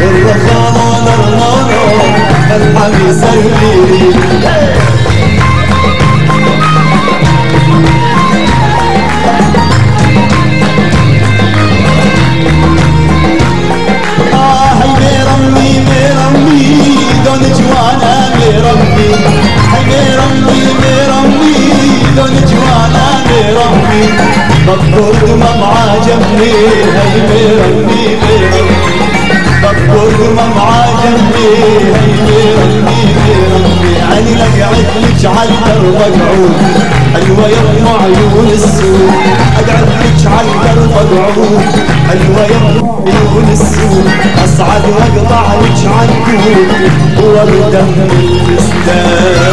الرخامة نرمانة الحمي سلي بكر دمم عاجبني هي ميرمي ميرمي بكر دمم عاجبني هي ميرمي ميرمي عيني لقعت لك عالدرب اقعود ايوه يم عيون السود اقعد لك عالدرب اقعود ايوه يم عيون السود اصعد واقطع لك عنكود ورده من الفستان